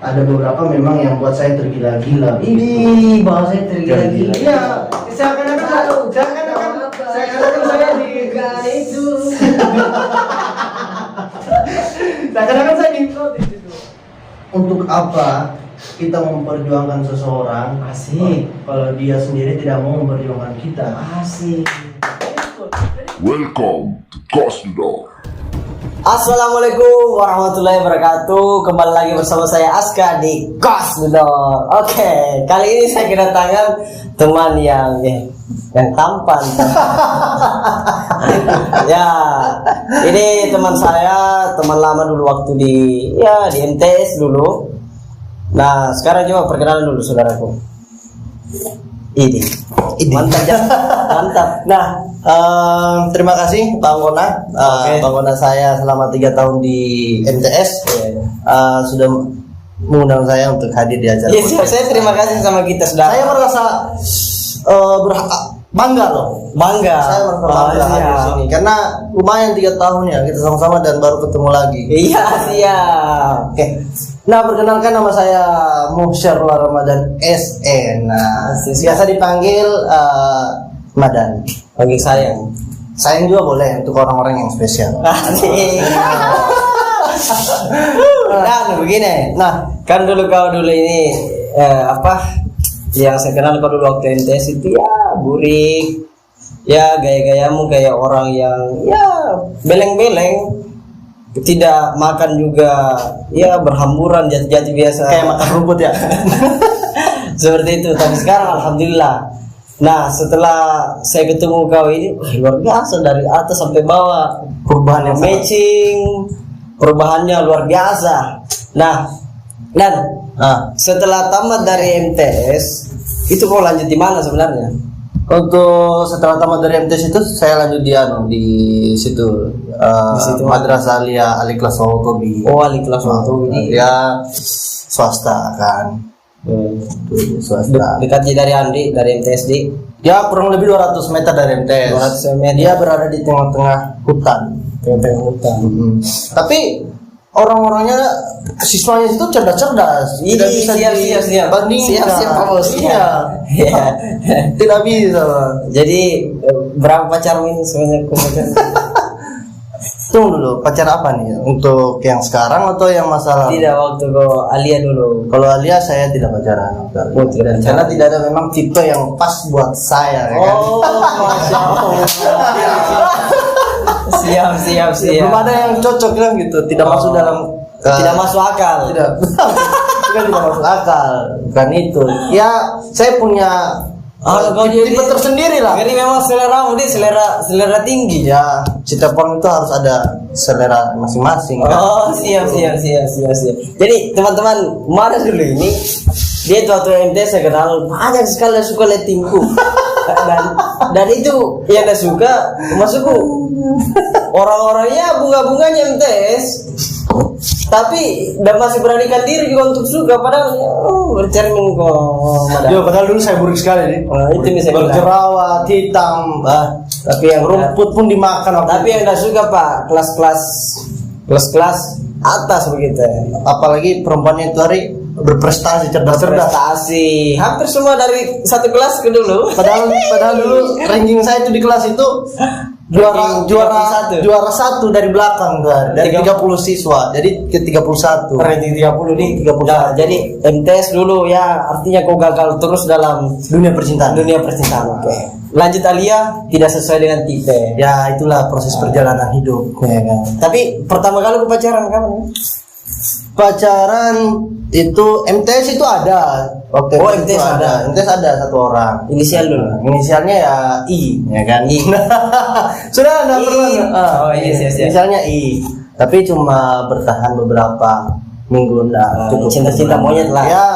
ada beberapa memang yang buat saya tergila-gila. Ini bahasanya tergila-gila. Iya, seakan-akan saya di itu. seakan-akan saya dihipnotis itu. Untuk apa kita memperjuangkan seseorang Asik. kalau dia sendiri tidak mau memperjuangkan kita? Asik. Welcome to Cosmodor. Assalamualaikum warahmatullahi wabarakatuh. Kembali lagi bersama saya Aska di Cosmodor. Oke, kali ini saya kedatangan teman yang tampan. Ya, ini teman saya, teman lama dulu waktu di MTS dulu. Nah, sekarang coba perkenalan dulu saudaraku. Ini. Mantap ya. Mantap. Nah, terima kasih Bang Kona. Bang Kona saya selama 3 tahun di MTS sudah mengundang saya untuk hadir di acara. Yes, saya terima kasih sama kita saudara. Saya merasa bangga loh. Bangga. Saya merasa bangga hadir di sini karena lumayan 3 tahun ya kita sama-sama dan baru ketemu lagi. Iya, siap. Oke. Nah, perkenalkan nama saya Musyarul Ramadan SN. Nah, biasa dipanggil Madan. Panggil sayang. Sayang juga boleh untuk orang-orang yang spesial. Asik. Nah, begini. Nah, Kan dulu kau dulu ini yang saya kenal kau dulu waktu MTS itu ya burik. Ya gaya-gayamu kayak orang yang ya beleng-beleng. Tidak makan juga ya berhamburan jati-jati biasa kayak makan rumput ya. seperti itu. Tapi sekarang alhamdulillah. Nah, setelah saya ketemu kau ini luar biasa dari atas sampai bawah, Perubahan yang matching, perubahannya luar biasa. Nah, dan setelah tamat dari MTS itu kau lanjut di mana sebenarnya? Untuk setelah tamat dari MTS itu saya lanjut di situ, Madrasah Alia Al-Ikhlas Wahutobi. Oh, Al-Ikhlas Wahutobi. Ya swasta kan. Swasta. Dekatnya dari Andi, dari MTSD. Ya kurang lebih 200 meter dari MTS. 200 meter. Dia berada di tengah-tengah hutan. Tengah hutan. Tapi orang-orangnya siswanya itu cerdas-cerdas. Tidak bisa dibandingkan. Siap, bos. Iya. Iya. Tidak bisa. Jadi berapa pacarmu ini sebenarnya? Tunggu dulu, pacar apa nih? Untuk yang sekarang atau yang masalah? Tidak, waktu kau Alia dulu. Kalau Alia saya tidak pacaran. Oh, tidak. Karena tidak ada memang tipe yang pas buat saya, ya kan? Oh, masya Allah. siap. Belum ada yang cocok kan gitu. Tidak masuk dalam. Tidak masuk akal. Tidak. Bukan tidak masuk akal. Bukan itu. Ya, saya punya kau tipe tersendiri lah. Jadi memang selera dia selera tinggi. Ya, setiap orang itu harus ada selera masing-masing. Kan? Oh, siap. Jadi teman-teman mana dulu ini? Dia waktu MTS saya kenal banyak sekali yang suka liatingku. dan itu yang dia suka masukku. Orang-orangnya bunga-bunganya MTS. Tapi dan masih beranikan diri juga untuk suka padahal bercermin kok. Yo, padahal dulu saya buruk sekali nih. Itu bisa berjerawat, hitam, tapi yang rumput pun dimakan. Tapi yang enggak suka Pak, kelas atas begitu. Apalagi perempuannya itu hari berprestasi, cerdas. Hampir semua dari satu kelas ke dulu. Padahal dulu ranking saya itu di kelas itu juara satu dari belakang dari 30 siswa jadi ke 31 ranking 30 di 30. Nah, jadi MTS dulu ya artinya kau gagal terus dalam dunia percintaan. Oke. Lanjut Alia tidak sesuai dengan tipe. Ya itulah proses perjalanan hidup ya kan. Tapi pertama kali aku pacaran kapan? Pacaran itu MTS itu ada waktu MTS ada. MTS ada satu orang. Inisial dulu. Inisialnya ya I, ya kan? I. Sudah enggak perlu. Iya. Inisialnya I. Tapi cuma bertahan beberapa minggu enggak. Cukup cinta-cinta monyet lah. Ya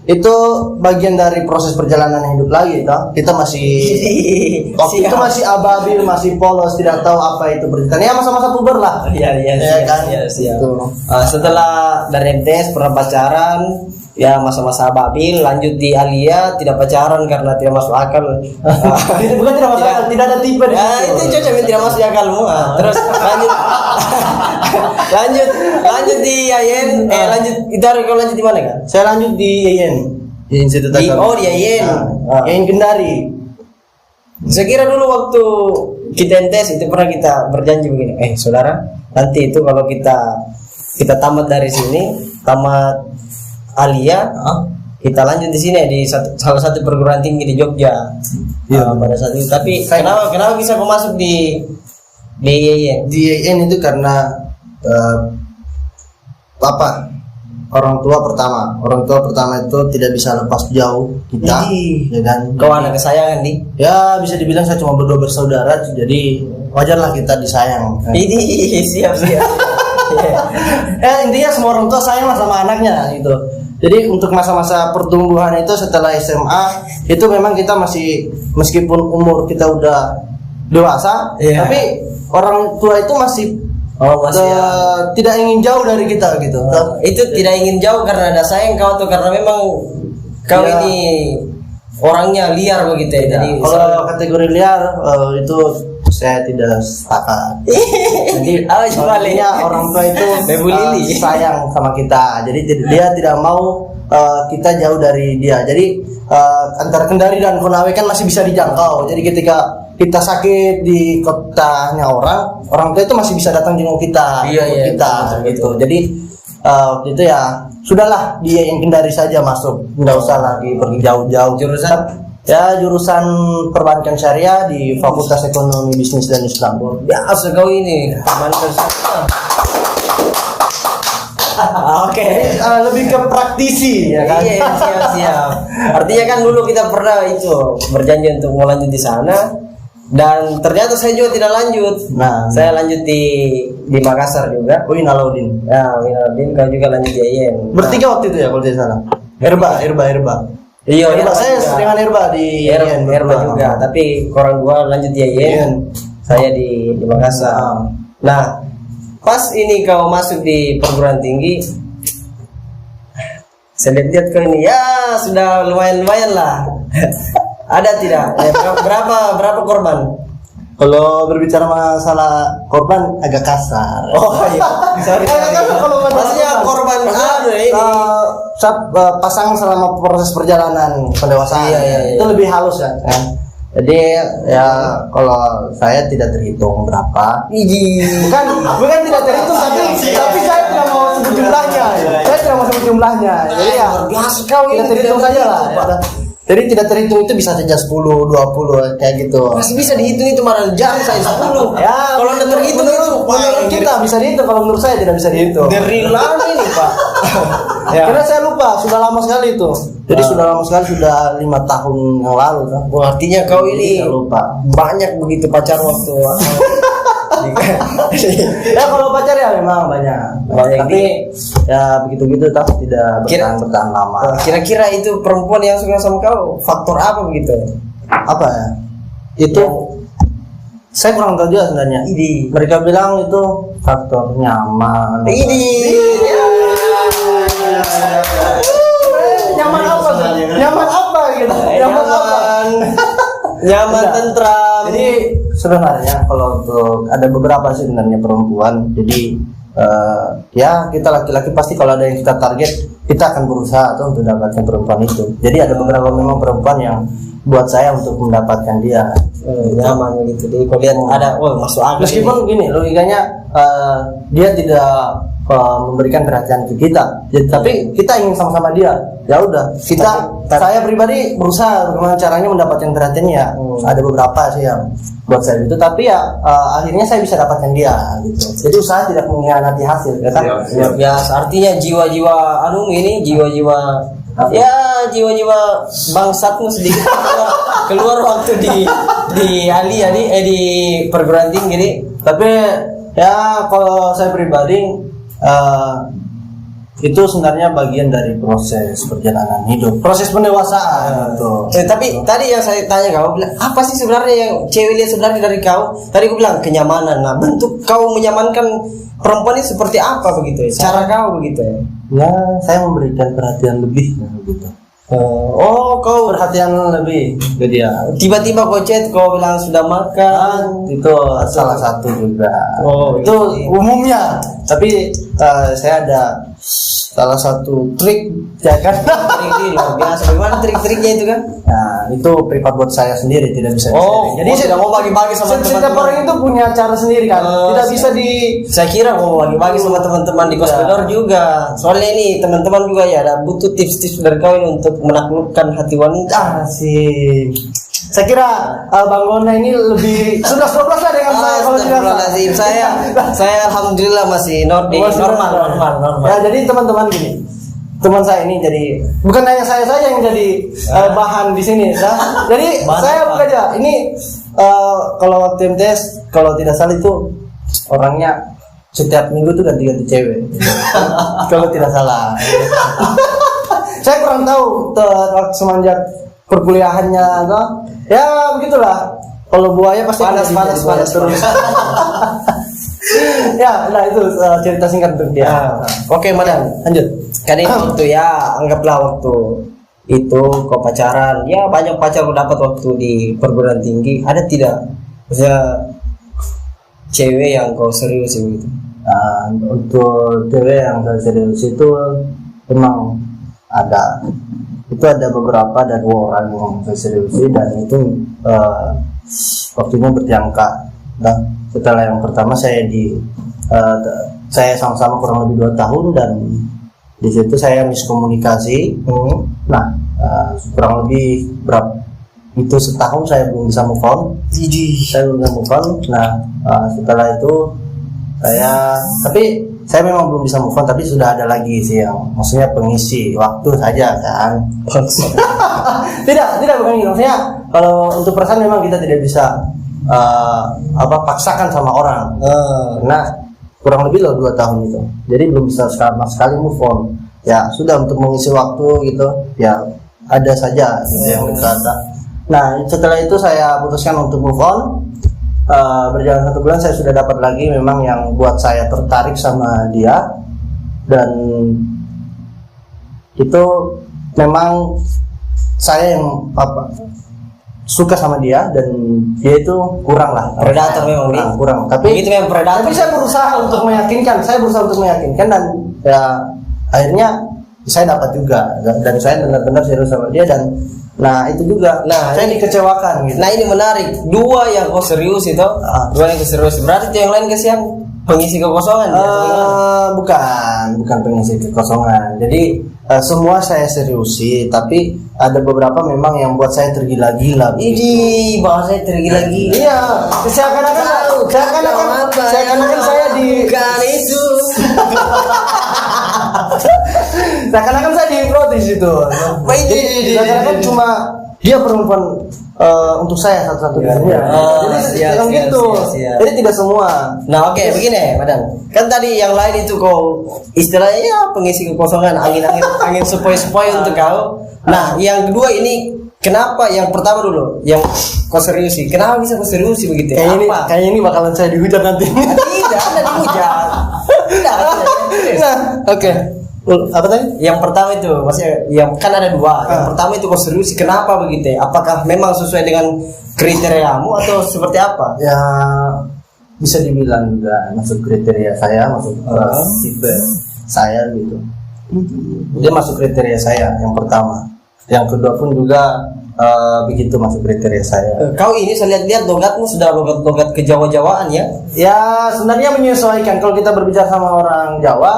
itu bagian dari proses perjalanan hidup lagi toh. Kita masih waktu itu masih ababil, masih polos, tidak tahu apa itu berjalan. Ya masa-masa puber lah. Iya Ya kan? siap. Gitu. Setelah dari MTS pernah pacaran, ya masa-masa ababil, lanjut di Alia tidak pacaran karena tidak masuk akal. Bukan tidak masalah, tidak ada tipe di Ya situ. itu cocok yang tidak masuk akal semua. Terus lanjut di Ayen. Lanjut itu kau lanjut di mana kan? Saya lanjut di IAIN, di Institut Di Agama. di Ayen. IAIN Kendari. Saya kira dulu waktu kita MTS itu pernah kita berjanji begini, saudara, nanti itu kalau kita tamat dari sini, tamat Alia, kita lanjut di sini di salah satu perguruan tinggi di Jogja. Pada saat itu. Tapi kenapa bisa kau masuk di IAIN? Di IAIN itu karena orang tua pertama itu tidak bisa lepas jauh kita, ya kan? Kau anak kesayangan nih. Ya bisa dibilang saya cuma berdua bersaudara, jadi wajarlah kita disayang. Kan? Ini siap. Intinya semua orang tua sayang lah sama anaknya gitu. Jadi untuk masa-masa pertumbuhan itu setelah SMA itu memang kita masih, meskipun umur kita udah dewasa, tapi orang tua itu masih tidak ingin jauh dari kita gitu. Itu tidak ingin jauh karena ada sayang kau tuh, karena memang kau ini orangnya liar begitu ya. Jadi kalau kategori liar itu saya tidak sepakat. Jadi sebenarnya orang tua itu sayang sama kita. Jadi dia tidak mau kita jauh dari dia. Jadi antara Kendari dan Konawe kan masih bisa dijangkau. Jadi ketika kita sakit di kotanya orang tua itu masih bisa datang jenguk kita, gitu. Jadi waktu itu ya sudahlah, dia yang Kendari saja masuk, nggak usah lagi pergi jauh-jauh. Jurusan perbankan syariah di Fakultas Ekonomi Bisnis dan Islam. Ya kau ini perbankan syariah. Oke. Lebih ke praktisi ya kan. Iya, siap. Artinya kan dulu kita pernah itu berjanji untuk mau lanjut di sana, dan ternyata saya juga tidak lanjut. Nah, saya lanjut di Makassar juga. Win Alaudin. Ya, Win Alaudin, kau juga lanjut di IAIN. Bertiga waktu itu ya kalau tidak salah. Herba. Iya, Herba saya dengan Herba di IAIN. Herba juga, tapi orang gua lanjut di IAIN. Saya di Makassar. Nah, pas ini kau masuk di perguruan tinggi, saya lihat kau ini ya sudah lumayan lah. Ada tidak? Berapa korban? Kalau berbicara masalah korban agak kasar. Oh iya. Sorry. Maksudnya korban ini. Pasangan selama proses perjalanan pendewasaan. Iya. Itu lebih halus kan. Jadi ya kalau saya tidak terhitung berapa. Bukan tidak terhitung, tapi saya tidak mau sebut jumlahnya. Saya tidak mau sebut jumlahnya. Jadi ya biasa kau tidak terhitung saja lah. Jadi tidak terhitung itu bisa saja 10, 20 kayak gitu. Masih bisa dihitung itu mana jam saya 10. Ya, kalau anda terhitung itu menurut kita bisa dihitung, kalau menurut saya tidak bisa dihitung. Dari lama ini Pak. Karena saya lupa, sudah lama sekali itu. Jadi sudah lama sekali, sudah 5 tahun yang lalu kan. Artinya kau ini lupa. Banyak begitu pacar waktu. Ya kalau pacar ya memang banyak. Tapi ya begitu-gitu tidak bertahan lama. Kira-kira itu perempuan yang suka sama kau faktor apa begitu? Apa ya? Itu saya kurang tahu juga sebenarnya. Mereka bilang itu faktor nyaman. Nyaman apa? Nyaman apa gitu? Nyaman tentram. Jadi sebenarnya kalau untuk ada beberapa sih sebenarnya perempuan. Jadi ya kita laki-laki pasti kalau ada yang kita target, kita akan berusaha untuk mendapatkan perempuan itu. Jadi ada beberapa memang perempuan yang buat saya untuk mendapatkan dia nyaman gitu. Jadi kau lihat ada masuk akal. Meskipun gini logikanya dia tidak memberikan perhatian ke kita, tapi kita ingin sama-sama dia. Ya udah, saya pribadi berusaha bagaimana caranya mendapatkan perhatiannya ya. Ada beberapa sih yang buat saya itu, tapi ya akhirnya saya bisa dapatkan dia gitu. Jadi usaha tidak mengkhianati hasil, ya kan? Ya, artinya jiwa-jiwa jiwa-jiwa jiwa-jiwa bangsatmu sedikit keluar waktu di Alia di perguruan tinggi ini. Tapi ya kalau saya pribadi itu sebenarnya bagian dari proses perjalanan hidup, proses pendewasaan gitu. Tapi tadi yang saya tanya kau bilang apa sih sebenarnya yang cewek lihat sebenarnya dari kau? Tadi aku bilang kenyamanan. Nah, bentuk kau menyamankan perempuan ini seperti apa begitu ya? Cara kau begitu ya? Ya, saya memberikan perhatian lebih gitu. Oh, kau Perhatian lebih ke dia. tiba-tiba kau chat kau bilang sudah makan. Itu salah satu juga. Oh, itu umumnya. Tapi saya ada salah satu trik, ya kan? Trik ini luar biasa. Bagaimana trik-triknya itu kan? Nah, itu privat buat saya sendiri, tidak bisa Oh, di-sharing. jadi tidak mau bagi-bagi sama setiap teman-teman. orang itu punya cara sendiri kan. Tidak bisa di Saya kira mau bagi-bagi sama teman-teman di Kosbedor juga. Soalnya ini teman-teman juga ya ada butuh tips-tips dari kau ini untuk menaklukkan hati wanita. sih. Saya kira Bang Gona ini lebih sudah 12 lah dengan saya kalau tidak salah. Astagfirullahaladzim. Saya alhamdulillah masih normal. Ya, jadi teman-teman gini. Teman saya ini jadi bukan hanya saya saja yang jadi bahan di sini. Nah, jadi Bahan saya apa? bekerja ini kalau waktu MTS kalau tidak salah itu orangnya setiap minggu tuh ganti-ganti cewek. Kalau tidak salah. Saya kurang tahu semenjak perkuliahannya atau ya begitulah. Kalau buaya pasti panas terus. Ya, nah itu cerita singkat untuk dia. Oke, Madam. Lanjut. Kan ini waktu ya, anggaplah waktu itu kau pacaran. Ya banyak pacar kau dapat waktu di perguruan tinggi. Ada tidak? Maksudnya cewek yang kau serius begitu? Untuk cewek yang saya serius itu memang ada. Itu ada beberapa dan 2 orang yang saya seriusi dan itu waktunya berjangka. Nah, setelah yang pertama saya sama-sama kurang lebih 2 tahun dan di situ saya miskomunikasi. Nah, kurang lebih berapa itu setahun saya belum bisa move on. Saya belum bisa move on. Nah, setelah itu saya memang belum bisa move on, tapi sudah ada lagi sih yang maksudnya pengisi waktu saja kan. tidak bukan gitu. Maksudnya kalau untuk perasaan memang kita tidak bisa paksakan sama orang. Karena kurang lebih 2 tahun itu. Jadi belum bisa sama sekali move on. Ya sudah untuk mengisi waktu gitu. Ya ada saja gitu yang berkata. Nah setelah itu saya putuskan untuk move on. Berjalan 1 bulan saya sudah dapat lagi memang yang buat saya tertarik sama dia dan itu memang saya yang suka sama dia dan dia itu kurang lah Predator memang kurang tapi itu memang predator. tapi saya berusaha untuk meyakinkan dan ya akhirnya saya dapat juga dan saya benar-benar serius sama dia dan nah itu juga saya dikecewakan gitu. Nah ini menarik, 2 yang kau serius itu, 2 yang kau serius berarti yang lain kesian pengisi kekosongan. Bukan pengisi kekosongan. Jadi semua saya seriusi, tapi ada beberapa memang yang buat saya tergila-gila. Ini bahasa tergila-gila. Iya, seakan-akan saya di bukan itu. seakan-akan saya dihipnotis itu. Seakan-akan cuma dia perempuan untuk saya satu-satunya. Jadi yang gitu. Jadi tidak semua. Nah oke, begini Madam. Kan tadi yang lain itu kau istilahnya ya pengisi kekosongan, angin sepoi-sepoi untuk kau. Nah yang kedua ini kenapa yang pertama dulu yang kau seriusi? Kenapa bisa kau seriusi begitu? Kayaknya ini bakalan saya dihujat nanti. Tidak ada dihujat. Tidak. Nah, oke. Apa tadi? Yang pertama itu maksudnya yang kan ada 2. Yang pertama itu kau serius kenapa begitu? Apakah memang sesuai dengan kriteriamu atau seperti apa? Ya bisa dibilang juga masuk kriteria saya, masuk tipe saya gitu. Dia masuk kriteria saya yang pertama. Yang kedua pun juga begitu masuk kriteria saya. Kau ini saya lihat logatmu sudah logat kejawa-jawaan ya? Ya sebenarnya menyesuaikan kalau kita berbicara sama orang Jawa.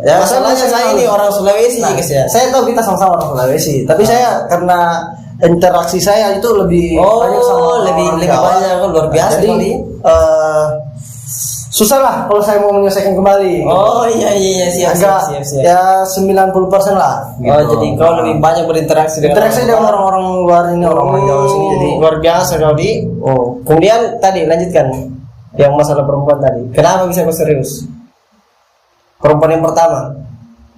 Ya masalahnya saya ini orang Sulawesi guys ya. Saya tahu kita sama-sama orang Sulawesi, tapi saya karena interaksi saya itu lebih banyak sama lebih banyak luar biasa. Jadi susah lah kalau saya mau menyelesaikan kembali. Oh iya siap. Ya 90% lah. Gitu. Oh jadi kau lebih banyak berinteraksi dengan orang-orang luar ini, orang-orang Jawa sini. Jadi luar biasa kau di. Oh kemudian tadi lanjutkan yang masalah perempuan tadi. Kenapa bisa kau serius? Perempuan yang pertama.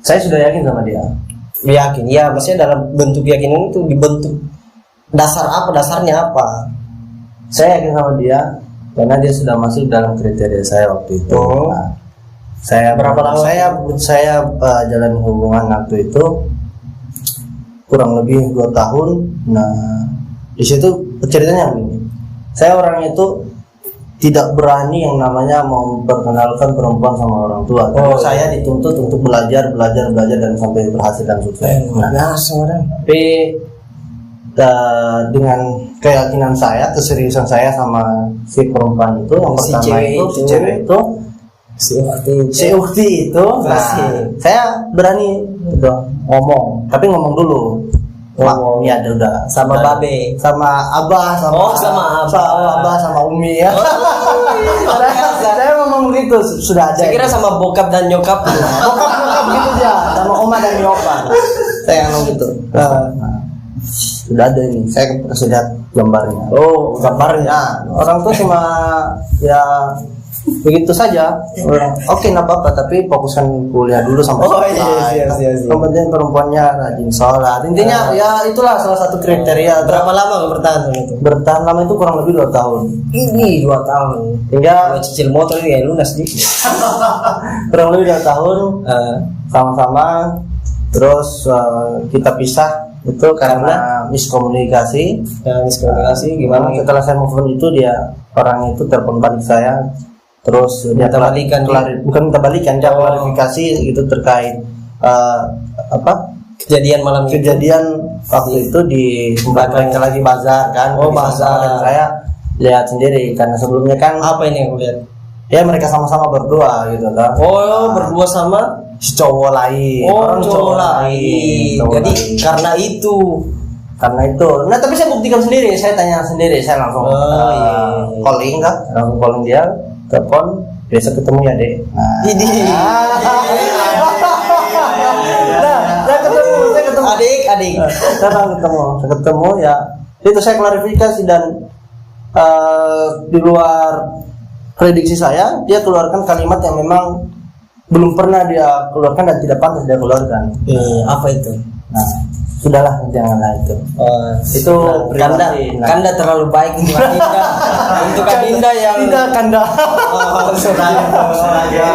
Saya sudah yakin sama dia. Yakin, ya maksudnya dalam bentuk keyakinan itu dibentuk dasarnya apa? Saya yakin sama dia karena dia sudah masuk dalam kriteria saya waktu itu. Oh. Nah, saya Berapa lama? Saya jalani hubungan waktu itu kurang lebih 2 tahun. Nah, di situ ceritanya begini. Saya orangnya itu tidak berani yang namanya mau memperkenalkan perempuan sama orang tua. Karena saya dituntut untuk belajar dan sampai berhasil dan sukses. Nah, tapi dengan keyakinan saya, keseriusan saya sama si perempuan itu, yang Si pertama cewek itu, si itu. cewek itu, si Ukti itu, nah, saya berani gitu, ngomong, tapi ngomong dulu. Ngomong. Ya udah Sama babe. sama abah, Oh, sama abah. abah, sama umi ya. saya ngomong begitu sudah ada. Saya kira sama bokap dan nyokap. bokap gitu ya, sama oma dan nyopa. Saya ngomong gitu. Nah, sudah ada ini, saya kasih lihat gambarnya. Oh, Gambarnya, orang tuh cuma ya begitu saja. Oke, nggak apa-apa, tapi fokuskan kuliah dulu sampai Oh, selesai. iya. Kemudian perempuannya rajin sholat. Intinya ya itulah salah satu kriteria. Berapa lama kamu bertahan sama itu? Bertahan lama itu kurang lebih 2 tahun. Ini 2 tahun. Hingga Kalau cicil motor ini kayak lunas nih. kurang lebih 2 tahun sama-sama. Terus kita pisah itu karena miskomunikasi. Miskomunikasi gimana? Setelah saya move on itu dia orang itu telepon balik saya, terus dia Minta balikan, bukan minta balikan, dia klarifikasi itu terkait Kejadian malam itu. kejadian waktu itu di mereka lagi bazar kan. Oh, Di sana, bazar. dan saya lihat sendiri karena sebelumnya kan Apa ini yang aku lihat? ya mereka sama-sama berdua gitu kan. Oh, berdua sama Si cowok lain, orang cowok lain. cowok Jadi lain. karena itu. Nah tapi saya buktikan sendiri, saya tanya sendiri, saya langsung iya. calling kan, langsung calling dia, telepon, besok ketemu ya dek. Ini. Saya ketemu, Adik. saya ketemu ya, itu saya klarifikasi dan di luar prediksi saya, dia keluarkan kalimat yang memang belum pernah dia keluarkan dan tidak pantas dia keluarkan. Apa itu? Nah, sudahlah janganlah itu. Itu Kanda terlalu baik untuk Adinda. Untuk Adinda yang tidak Kanda. sudah. Ya,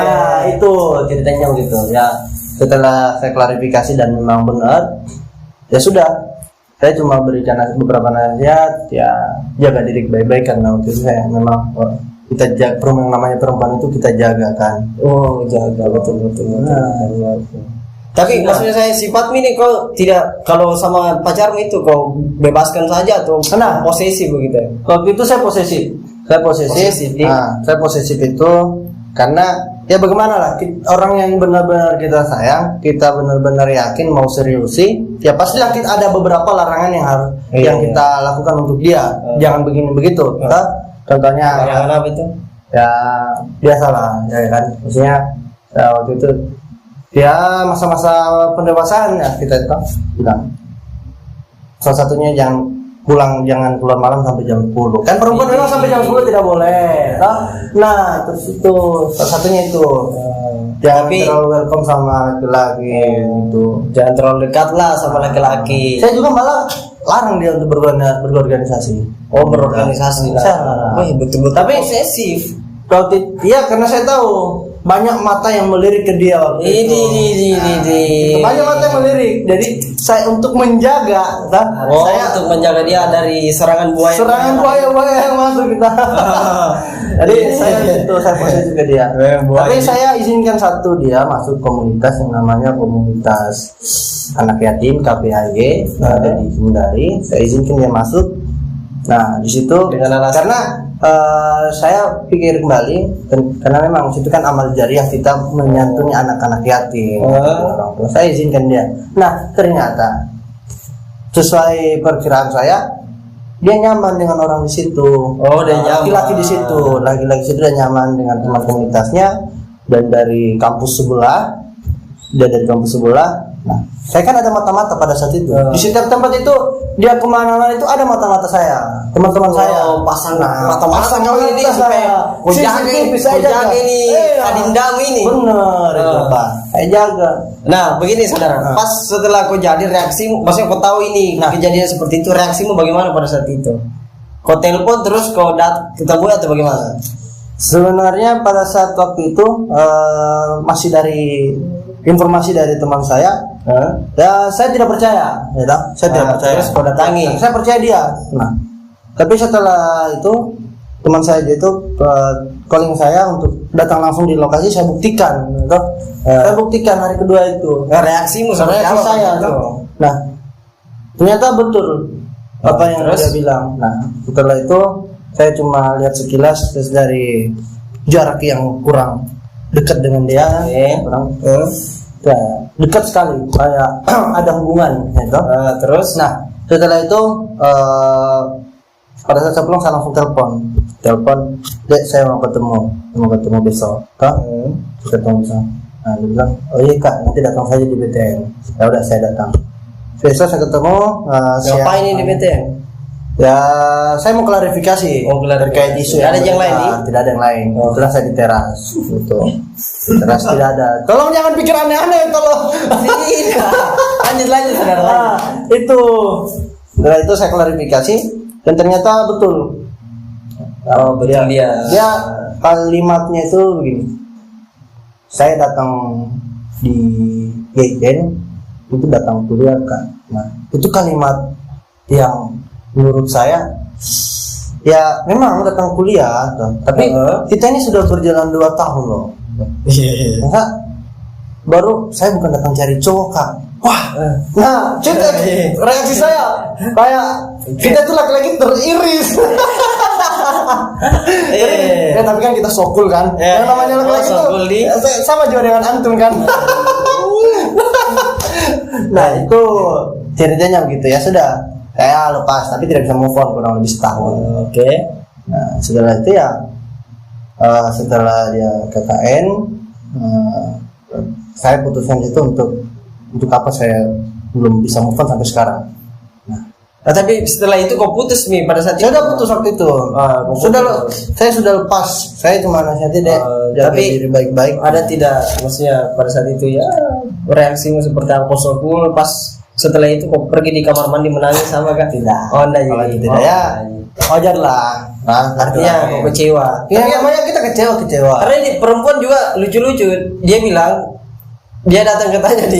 itu ceritanya begitu. Ya, setelah saya klarifikasi dan memang benar, ya sudah. Saya cuma berikan beberapa nasihat, ya jaga diri baik-baik karena waktu itu saya memang kita jaga, yang namanya perempuan itu kita jaga kan. Oh, jaga betul. Tapi maksudnya saya sifat ini kau tidak, kalau sama pacarmu itu kau bebaskan saja atau posesif begitu? Waktu itu saya posesif. Saya posesif itu karena ya bagaimana lah, orang yang benar-benar kita sayang, kita benar-benar yakin mau seriusi, ya pasti ada beberapa larangan yang harus yang kita lakukan untuk dia. Jangan begini begitu. Contohnya larangan apa itu? Ya biasalah ya kan, maksudnya ya, waktu itu ya masa-masa pendewasaan ya kita itu bilang salah satunya jangan keluar malam sampai jam 10 kan, perempuan memang sampai jam 10 tidak boleh nah terus itu salah satunya itu jangan terlalu welcome sama laki-laki gitu, jangan terlalu dekat lah sama laki-laki. saya juga malah larang dia untuk berorganisasi. Oh, berorganisasi. Wah, betul-betul. Tapi posesif. Iya, karena saya tahu banyak mata yang melirik ke dia waktu itu. Banyak mata yang melirik. Jadi saya untuk menjaga, saya untuk menjaga dia dari serangan buaya yang masuk kita. Jadi saya posisi ke dia. Tapi saya izinkan satu dia masuk komunitas yang namanya komunitas anak yatim KPAY ada di Sundari. Saya izinkan dia masuk. Nah di situ karena saya pikir kembali karena memang situ kan amal jariah kita menyantuni anak-anak yatim orang tua. Saya izinkan dia. Nah ternyata sesuai perkiraan saya dia nyaman dengan orang di situ. Laki-laki di situ, laki-laki situ dia nyaman dengan teman komunitasnya dan dari kampus sebelah. Nah, saya kan ada mata-mata pada saat itu. Di setiap tempat itu dia kemana-mana itu ada mata-mata saya, teman-teman saya. Pasang Nah, mata-mata kau ini supaya kau jaga ini kadindamu ini. Bener itu Pak. Saya jaga. Nah, begini saudara, pas setelah kau jadi reaksimu, maksudnya kau tahu ini kejadian seperti itu, reaksimu bagaimana pada saat itu? Kau telepon terus kau ketemu atau bagaimana? Sebenarnya pada saat waktu itu masih dari informasi dari teman saya, ya saya tidak percaya, ya tak? Saya tidak percaya. Terus kau datangi. Saya percaya dia. Nah, tapi setelah itu teman saya itu calling saya untuk datang langsung di lokasi, saya buktikan, gitu. Saya buktikan hari kedua itu. Reaksimu sama Reaksi saya, gitu. Nah, ternyata betul apa yang dia bilang. Nah, setelah itu saya cuma lihat sekilas terus dari jarak yang kurang dekat dengan dia, kurang ya, dekat sekali, kayak ada hubungan, gitu. Terus, nah setelah itu pada saat saya pulang saya langsung telepon, Dek saya mau ketemu besok, kak, ketemu besok. Nah dia bilang, oh iya kak, nanti datang saja di BTN. Ya udah saya datang. Besok saya ketemu. Ngapain ini di BTN? Ya saya mau klarifikasi terkait isu ada yang lain nih? Tidak ada yang lain. Setelah saya di teras gitu. Di teras tidak ada. Tolong jangan pikir aneh-aneh, tolong. Lanjut saudara. Nah, itu setelah itu saya klarifikasi dan ternyata betul. Betul dia kalimatnya itu begini. Saya datang di GN itu datang kuliah kan. Nah itu kalimat yang menurut saya ya memang datang kuliah tapi kita ini sudah berjalan 2 tahun loh. Masa baru saya bukan datang cari cowok kak. Wah, nah cerita reaksi saya kayak kita tuh laki-laki teriris. Tapi kan kita sokul kan. Yang namanya laki-laki tuh sama juga dengan antum kan. Nah itu ceritanya begitu ya sudah. Saya lepas tapi tidak bisa move on kurang lebih setahun. Oke. Nah setelah itu ya setelah dia KKN saya putuskan itu untuk apa saya belum bisa move on sampai sekarang. Nah, tapi setelah itu kau putus nih pada saat saya udah putus waktu itu. Saya sudah lepas. Saya cuma nasihati deh. Tapi diri baik-baik. Ada tidak maksudnya pada saat itu ya reaksimu seperti apa Sokul pas setelah itu kau pergi di kamar mandi menangis sama kan? Tidak. Oh enggak tidak ya. Wajar lah. Nah, artinya kau kecewa. Ya namanya kita kecewa. Karena ini perempuan juga lucu-lucu. Dia bilang dia datang katanya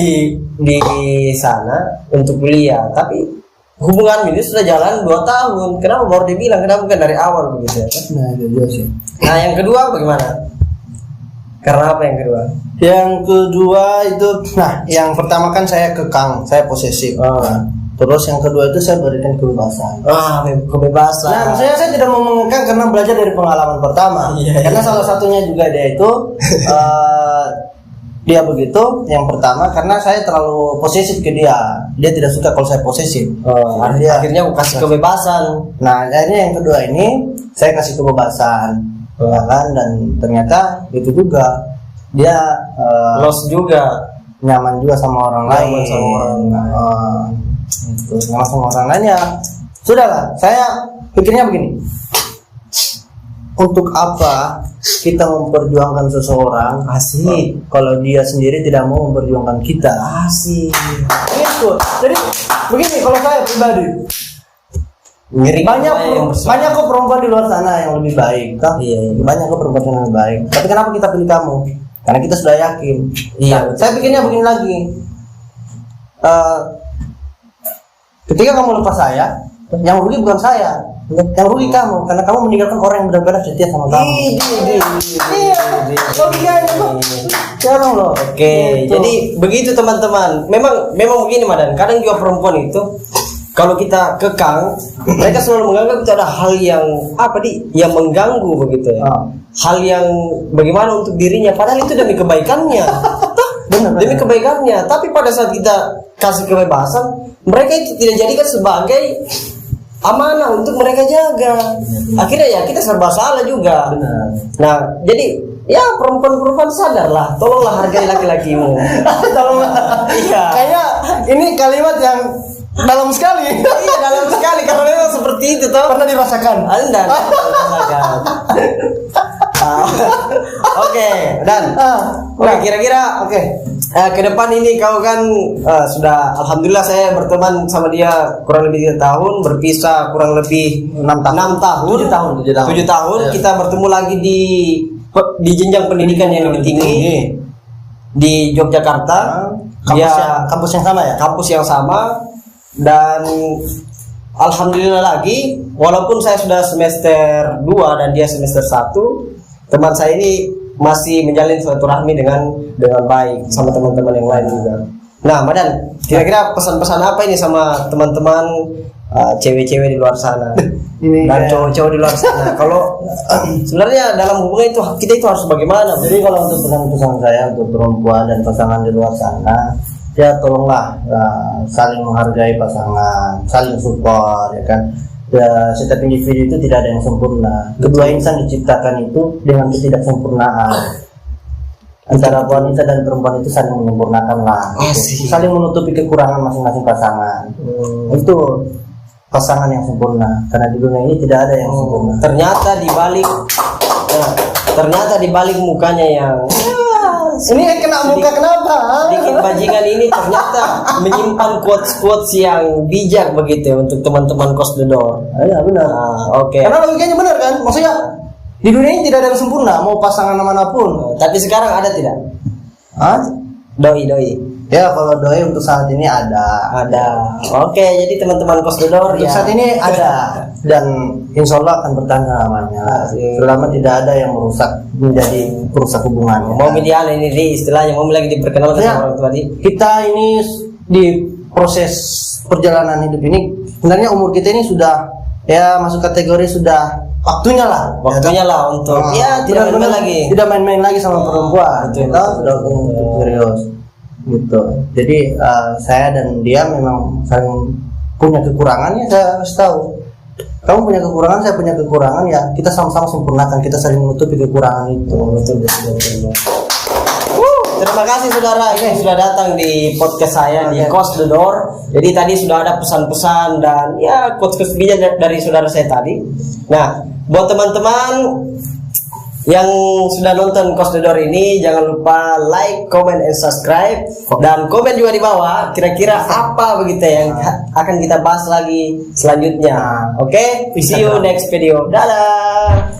di sana untuk kuliah, tapi hubungan ini sudah jalan 2 tahun. Kenapa baru dia bilang? Kenapa bukan dari awal begitu ya? Nah itu juga sih. Nah yang kedua bagaimana? Karena apa yang kedua? Yang kedua itu, nah yang pertama kan saya kekang, saya posesif. Nah, terus yang kedua itu saya berikan kebebasan. Kebebasan. Nah maksudnya saya tidak mau mengekang karena belajar dari pengalaman pertama. Karena salah satunya juga dia itu dia begitu yang pertama karena saya terlalu posesif ke dia tidak suka kalau saya posesif. Akhirnya aku kasih kebebasan. Nah akhirnya yang kedua ini saya kasih kebebasan kan, dan ternyata itu juga dia loss juga, nyaman juga sama orang lain nyaman sama orang lain ya sudahlah. Saya pikirnya begini, untuk apa kita memperjuangkan seseorang kalau dia sendiri tidak mau memperjuangkan kita. Gitu. Jadi begini, kalau saya pribadi banyak kok perempuan di luar sana yang lebih baik kan? Banyak kok perempuan yang lebih baik, tapi kenapa kita pilih kamu? Karena kita sudah yakin. Saya pikirnya begini lagi, ketika kamu lepas saya, yang rugi bukan saya, yang rugi kamu, karena kamu meninggalkan orang yang benar-benar setia sama kamu. Oke, jadi begitu teman-teman. Memang begini Madan. Kadang juga perempuan itu kalau kita kekang, mereka selalu menganggap itu ada hal yang yang mengganggu begitu ya. Hal yang bagaimana untuk dirinya, padahal itu demi kebaikannya. Demi kebaikannya. Tapi pada saat kita kasih kebebasan, mereka itu tidak jadikan sebagai amanah untuk mereka jaga. Akhirnya ya kita serba salah juga. Nah, jadi ya perempuan-perempuan sadarlah, tolonglah hargai laki-lakimu. Tolonglah. Iya. Kayaknya ini kalimat yang dalam sekali. Iya, dalam sekali karena memang seperti itu toh. Pernah dirasakan? Anda rasakan. Oke, dan oke, kira-kira ke depan ini kau kan sudah, alhamdulillah saya berteman sama dia kurang lebih 3 tahun, berpisah kurang lebih 6 tahun, 7 tahun. Ya. Kita bertemu lagi di jenjang pendidikan yang lebih tinggi di Yogyakarta. Kampus yang sama ya? Kampus yang sama, dan alhamdulillah lagi, walaupun saya sudah semester 2 dan dia semester 1, teman saya ini masih menjalin silaturahmi dengan baik sama teman-teman yang lain juga. Nah, Madan, kira-kira pesan-pesan apa ini sama teman-teman cewek-cewek di luar sana dan cowok-cowok di luar sana? Kalau sebenarnya dalam hubungan itu kita itu harus bagaimana? Jadi kalau untuk pesan-pesan saya untuk perempuan dan pasangan di luar sana, ya tolonglah saling menghargai pasangan, saling support, ya kan. Ya, setiap individu itu tidak ada yang sempurna. Kedua insan diciptakan itu dengan ketidaksempurnaan. Antara wanita dan perempuan itu saling menyempurnakan lah. Saling menutupi kekurangan masing-masing pasangan. Itu pasangan yang sempurna. Karena di dunia ini tidak ada yang sempurna. Ternyata di balik mukanya yang ini kena muka kenapa? sedikit bajingan ini ternyata menyimpan quotes-quotes yang bijak begitu untuk teman-teman Close the Door. Iya benar. Oke. Karena logikanya benar kan? Maksudnya di dunia ini tidak ada yang sempurna, mau pasangan manapun. Tapi sekarang ada tidak? Doi. Ya kalau doi untuk saat ini ada. Oke, jadi teman-teman Close the Door Untuk saat ini ada, dan insya Allah akan bertahan selamanya. Selama tidak ada yang merusak hubungan. Mau ideal ini istilahnya mau lagi diperkenalkan Ya, sama orang tua tadi. kita ini di proses perjalanan hidup ini, sebenarnya umur kita ini sudah ya masuk kategori sudah waktunya lah Untuk tidak main-main lagi. Tidak main-main lagi sama perempuan. Betul. Kita sudah untuk serius gitu. Jadi saya dan dia memang saling punya kekurangannya. Saya harus tahu kamu punya kekurangan, saya punya kekurangan, ya kita sama-sama sempurnakan, kita saling menutupi kekurangan itu. Betul. Terima kasih saudara ini sudah datang di podcast saya di Close the Door. Jadi tadi sudah ada pesan-pesan dan ya quotes-quotes bijak dari saudara saya tadi. Nah, buat teman-teman yang sudah nonton Close the Door ini, jangan lupa like, comment, and subscribe, dan komen juga di bawah kira-kira apa begitu yang akan kita bahas lagi selanjutnya. Oke, see you next video. Dadah.